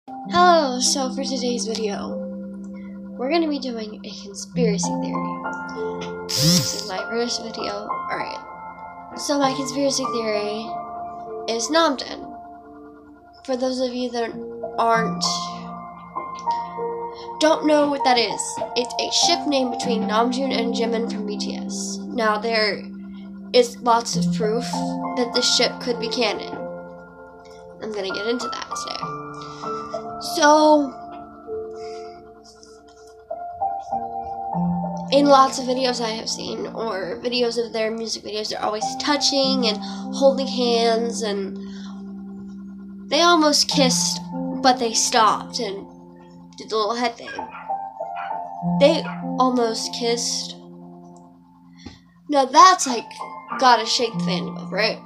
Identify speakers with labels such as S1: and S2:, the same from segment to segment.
S1: Hello, so for today's video, we're going to be doing a conspiracy theory. This is my first video. Alright, so my conspiracy theory is Namjoon. For those of you that don't know what that is, it's a ship name between Namjoon and Jimin from BTS. Now there is lots of proof that this ship could be canon. I'm going to get into that today. So, in lots of videos I have seen, or videos of their music videos, they're always touching and holding hands, and they almost kissed, but they stopped and did the little head thing. They almost kissed. Now that's like, gotta shake the fandom up, right?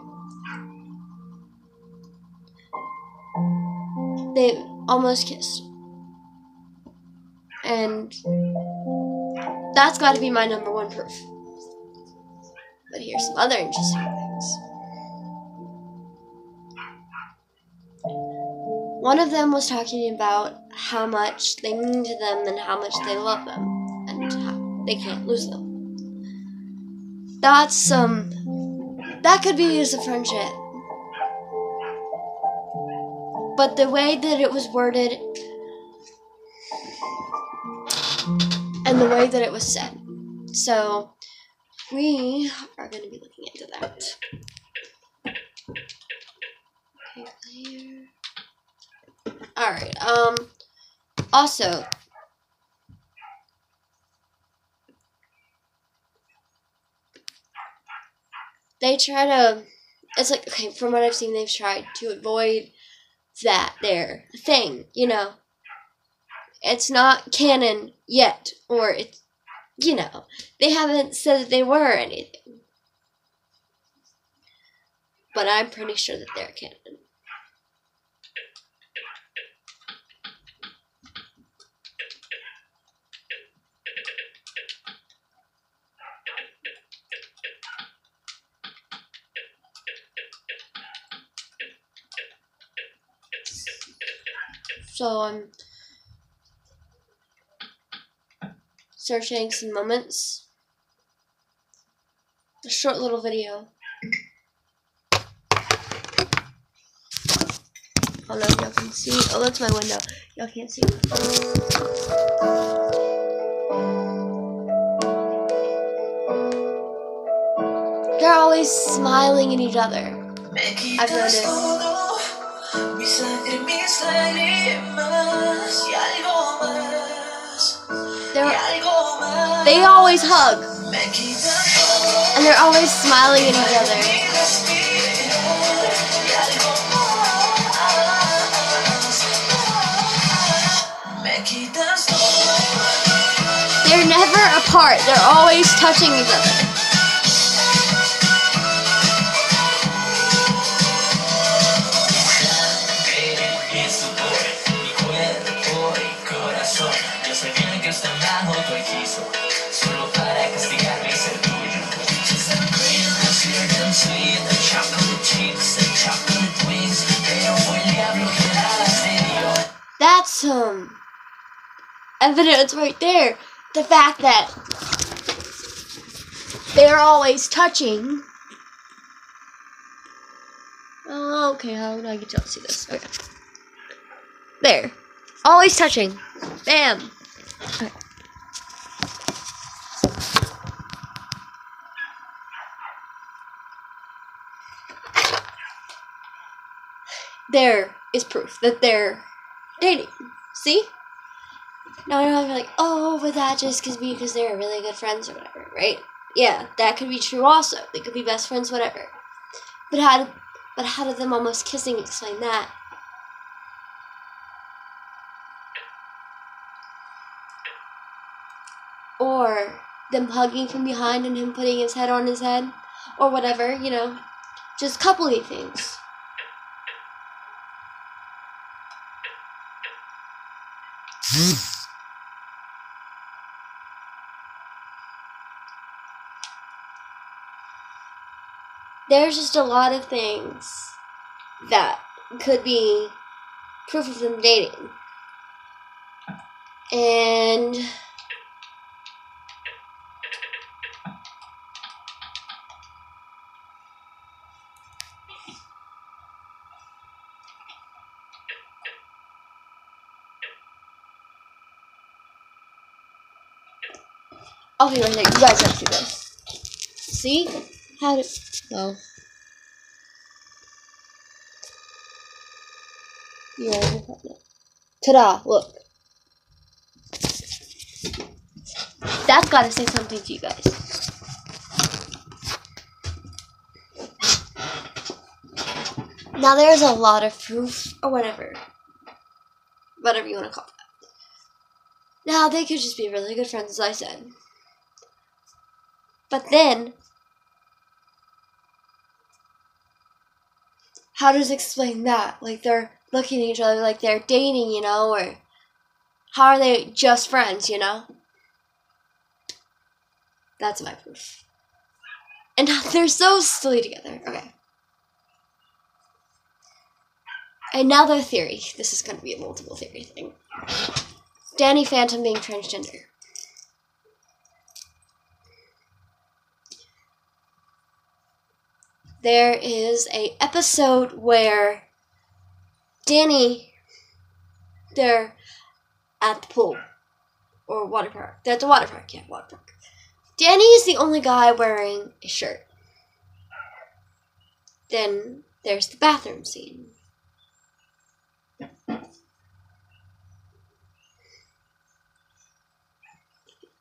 S1: They almost kissed. And that's got to be my number one proof. But here's some other interesting things. One of them was talking about how much they mean to them and how much they love them and how they can't lose them. That's that could be used as a friendship. But the way that it was worded and the way that it was said. So, we are going to be looking into that. Okay, clear. Alright, also, they try to, it's like, okay, from what I've seen, they've tried to avoid that there thing, you know. It's not canon yet, or it's, you know, they haven't said that they were anything. But I'm pretty sure that they're canon. So I'm searching some moments. A short little video. Oh no, y'all can see. Oh, that's my window. Y'all can't see. They're always smiling at each other. I've noticed. They always hug. And they're always smiling at each other. They're never apart. They're always touching each other. That's evidence right there. The fact that they're always touching. Oh, okay, how do I get y'all to see this? Okay. There. Always touching. Bam. Okay. There is proof that they're dating. See? Now I don't have to be like, oh, but that just could be because they're really good friends or whatever, right? Yeah, that could be true also. They could be best friends, whatever. But how did them almost kissing explain that? Or them hugging from behind and him putting his head on his head? Or whatever, you know. Just coupley things. There's just a lot of things that could be proof of them dating. And I'll be right there. You guys have to see this. See? How did... No. You guys have to... Ta-da! Look. That's gotta say something to you guys. Now there's a lot of proof, or whatever. Whatever you want to call that. Now they could just be really good friends, as I said. But then, how does it explain that? Like, they're looking at each other like they're dating, you know? Or how are they just friends, you know? That's my proof. And they're so silly together. Okay. And now their theory. This is going to be a multiple theory thing. Danny Phantom being transgender. There is a episode where Danny, they're at the pool. Or water park. They're at the water park. Yeah, water park. Danny is the only guy wearing a shirt. Then there's the bathroom scene.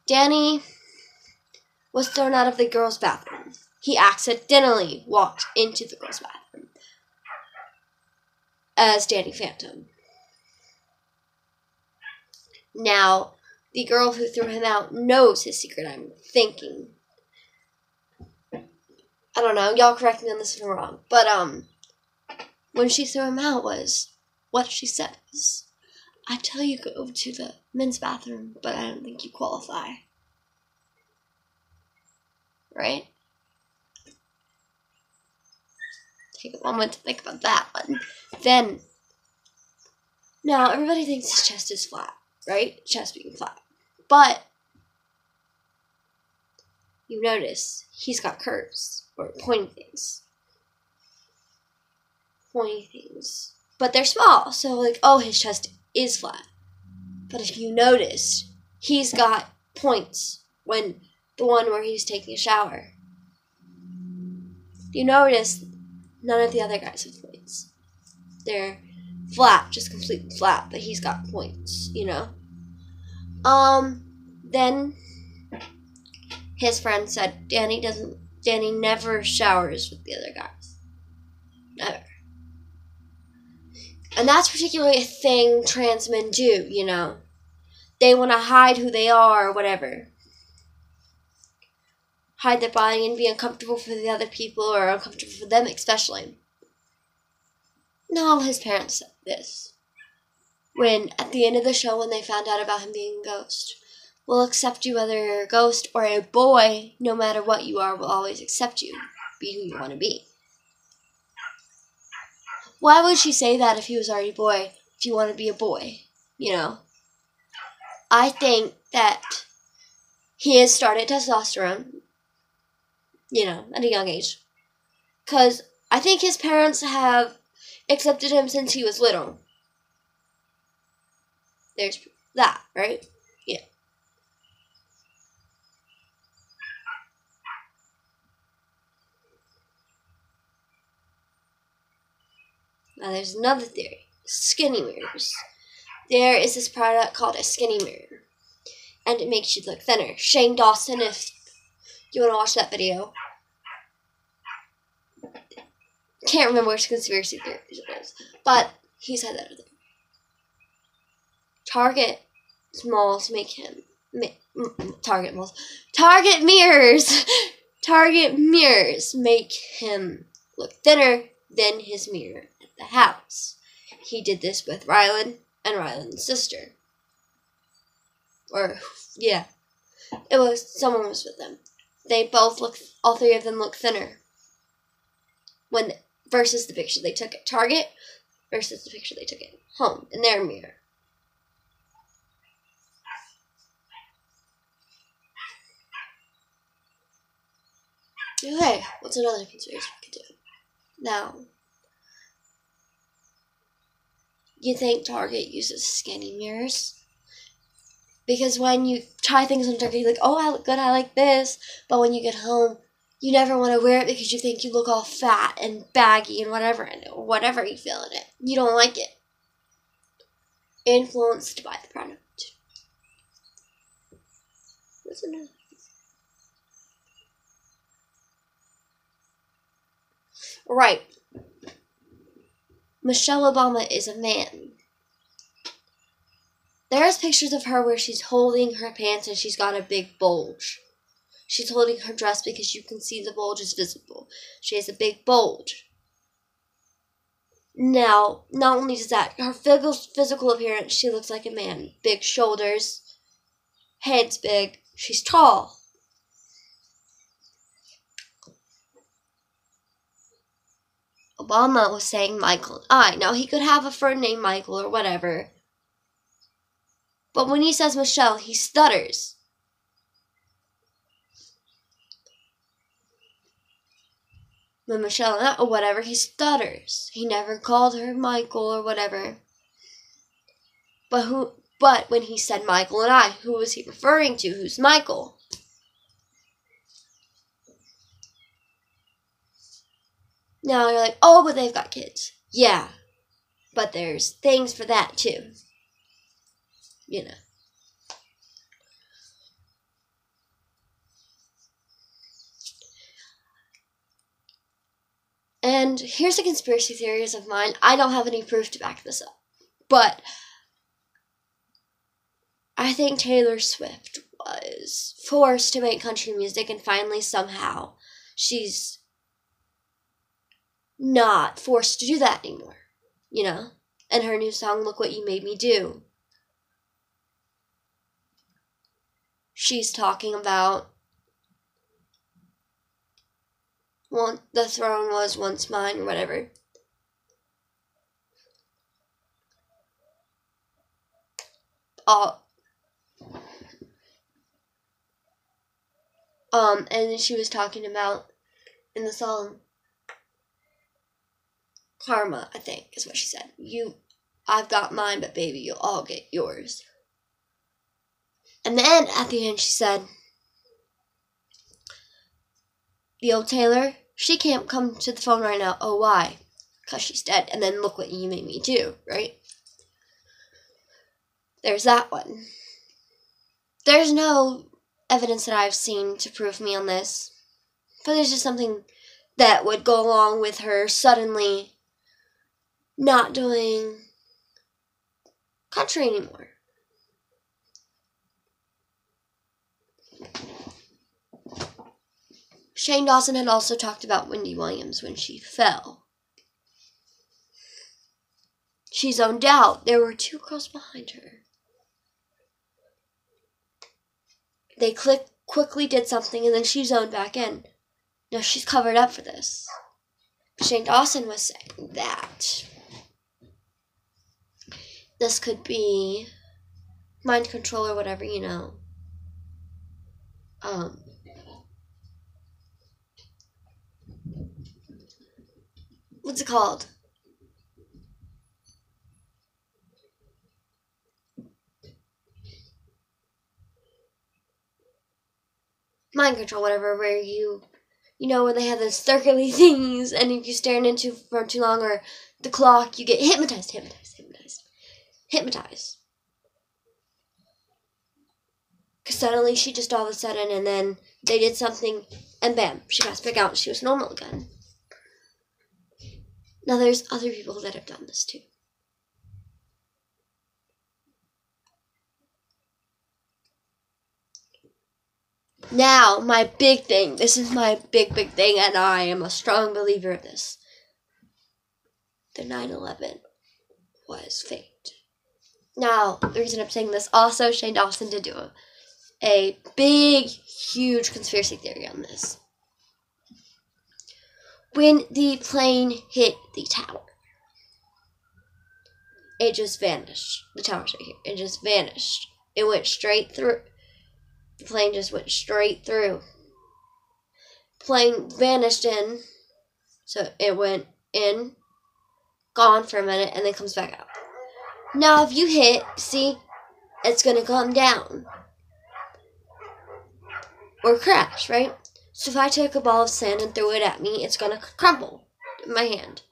S1: Danny was thrown out of the girls' bathroom. He accidentally walked into the girls' bathroom as Danny Phantom. Now, the girl who threw him out knows his secret, I'm thinking. I don't know, y'all correct me on this if I'm wrong. But, when she threw him out was what she says. I tell you go to the men's bathroom, but I don't think you qualify. Right? Take a moment to think about that one. Then, now everybody thinks his chest is flat, right? Chest being flat. But, you notice he's got curves, or pointy things. Pointy things. But they're small, so like, oh, his chest is flat. But if you notice, he's got points when the one where he's taking a shower. You notice none of the other guys have points. They're flat, just completely flat, but he's got points, you know? Then his friend said Danny never showers with the other guys. Never. And that's particularly a thing trans men do, you know? They want to hide who they are or whatever. Hide their body and be uncomfortable for the other people or uncomfortable for them especially. No, his parents said this. When, at the end of the show, when they found out about him being a ghost, we'll accept you whether you're a ghost or a boy, no matter what you are, we'll always accept you. Be who you want to be. Why would she say that if he was already a boy, if you want to be a boy, you know? I think that he has started testosterone, you know, at a young age. Because I think his parents have accepted him since he was little. There's that, right? Yeah. Now there's another theory. Skinny mirrors. There is this product called a skinny mirror. And it makes you look thinner. Shane Dawson, if you want to watch that video. Can't remember which conspiracy theory it is. But he said that. Target malls make him... Target malls. Target mirrors! Target mirrors make him look thinner than his mirror at the house. He did this with Rylan and Rylan's sister. Or, yeah. Someone was with them. They both all three of them look thinner. Versus the picture they took at Target, versus the picture they took at home in their mirror. Okay, what's another conspiracy we could do? Now, you think Target uses skinny mirrors? Because when you try things on Target, you're like, oh, I look good, I like this. But when you get home, you never want to wear it because you think you look all fat and baggy and whatever you feel in it. You don't like it. Influenced by the product. What's another? Right. Michelle Obama is a man. There's pictures of her where she's holding her pants and she's got a big bulge. She's holding her dress because you can see the bulge is visible. She has a big bulge. Now, not only does that, her physical appearance, she looks like a man. Big shoulders, head's big, she's tall. Obama was saying Michael and I. Now, he could have a friend named Michael or whatever. But when he says Michelle, he stutters. When Michelle or whatever, he stutters. He never called her Michael or whatever. But when he said Michael and I, who was he referring to? Who's Michael? Now you're like, oh, but they've got kids. Yeah. But there's things for that too. You know. And here's a conspiracy theories of mine. I don't have any proof to back this up. But I think Taylor Swift was forced to make country music and finally somehow she's not forced to do that anymore. You know? And her new song, Look What You Made Me Do. She's talking about the throne was once mine or whatever. And then she was talking about in the song karma, I think is what she said. I've got mine, but baby, you'll all get yours. And then at the end she said, the old Taylor, she can't come to the phone right now. Oh, why? Because she's dead. And then look what you made me do, right? There's that one. There's no evidence that I've seen to prove me on this. But there's just something that would go along with her suddenly not doing country anymore. Shane Dawson had also talked about Wendy Williams when she fell. She zoned out. There were two girls behind her. They quickly did something and then she zoned back in. Now she's covered up for this. Shane Dawson was saying that this could be mind control or whatever, you know. What's it called? Mind control, whatever, where you know, where they have those circly things, and if you stare into for too long, or the clock, you get hypnotized. Because suddenly she just all of a sudden, and then they did something, and bam, she passed back out, and she was normal again. Now there's other people that have done this too. Now, my big thing. This is my big thing, and I am a strong believer of this. The 9/11 was faked. Now, the reason I'm saying this, also, Shane Dawson did do a big, huge conspiracy theory on this. When the plane hit the tower, it just vanished. The tower's right here. It just vanished. It went straight through. The plane just went straight through. Plane vanished in. So it went in, gone for a minute, and then comes back out. Now if you hit, see, it's going to come down. Or crash, right? So if I took a ball of sand and threw it at me, it's going to crumble in my hand.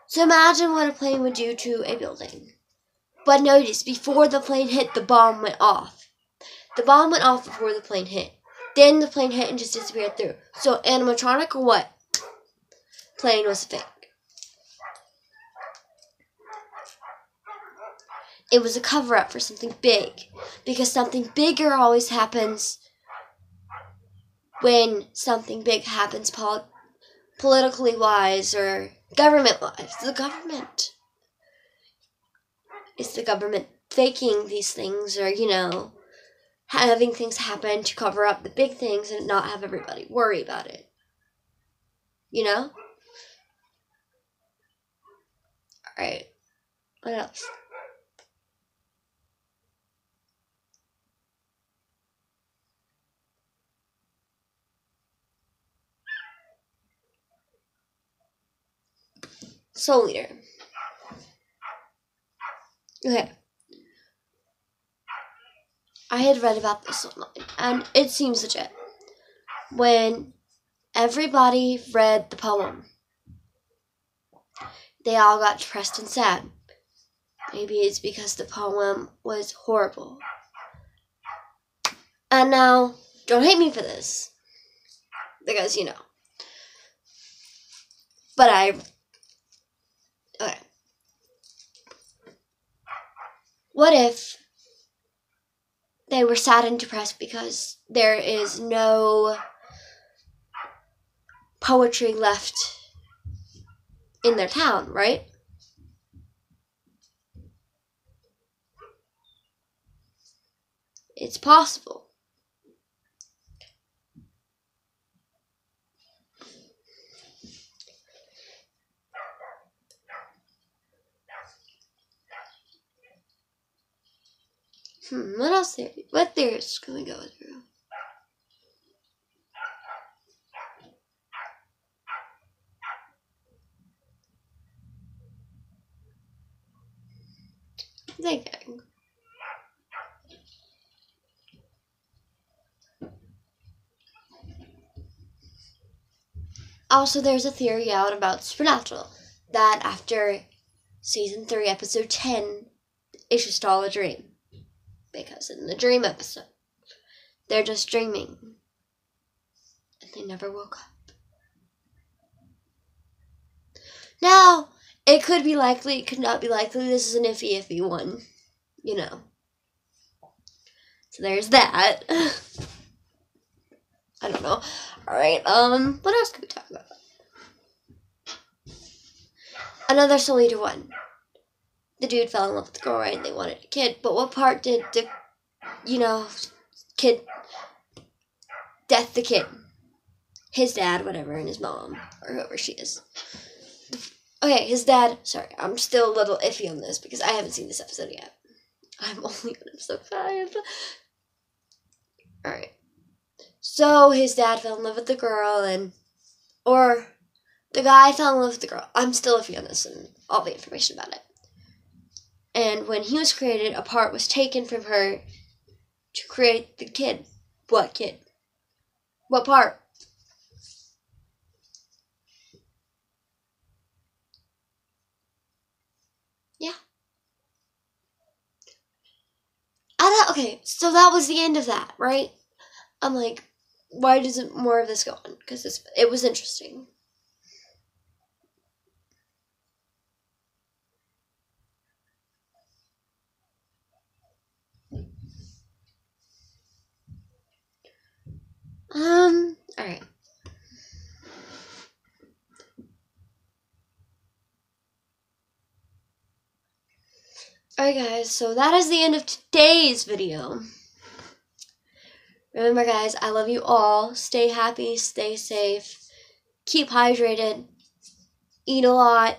S1: So imagine what a plane would do to a building. But notice, before the plane hit, the bomb went off. The bomb went off before the plane hit. Then the plane hit and just disappeared through. So animatronic or what? Plane was fake. It was a cover-up for something big. Because something bigger always happens when something big happens politically wise or government wise. The government. It's the government faking these things or, having things happen to cover up the big things and not have everybody worry about it. Alright. What else? Soul Eater. Okay. I had read about this online, and it seems legit. When everybody read the poem, they all got depressed and sad. Maybe it's because the poem was horrible. And now, don't hate me for this. Because, But okay. What if they were sad and depressed because there is no poetry left in their town, right? It's possible. What else there? What theories can we go through? Thinking. Also, there's a theory out about Supernatural that after season 3, episode 10, it's just all a dream. Because in the dream episode, they're just dreaming. And they never woke up. Now, it could be likely, it could not be likely. This is an iffy one. So there's that. I don't know. Alright, what else could we talk about? Another Soul Eater one. The dude fell in love with the girl, right? And they wanted a kid. But what part did the, kid, death the kid? His dad, whatever, and his mom, or whoever she is. Okay, his dad, sorry, I'm still a little iffy on this because I haven't seen this episode yet. I'm only on episode 5. Alright. So, his dad fell in love with the girl, or the guy fell in love with the girl. I'm still iffy on this and all the information about it. And when he was created, a part was taken from her to create the kid. What kid? What part? Yeah. Okay, so that was the end of that, right? I'm like, why doesn't more of this go on? Because it was interesting. Alright. Alright guys, so that is the end of today's video. Remember guys, I love you all. Stay happy, stay safe, keep hydrated, eat a lot,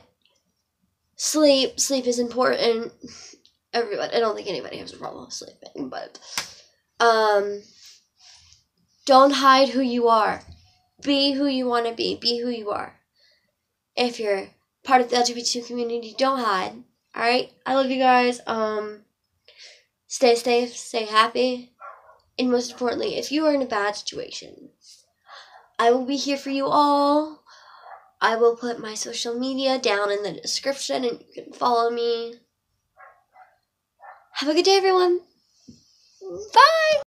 S1: Sleep is important. Everybody, I don't think anybody has a problem with sleeping, but don't hide who you are. Be who you want to be. Be who you are. If you're part of the LGBT community, don't hide. Alright? I love you guys. Stay safe, stay happy, and most importantly, if you are in a bad situation, I will be here for you all. I will put my social media down in the description and you can follow me. Have a good day, everyone. Bye!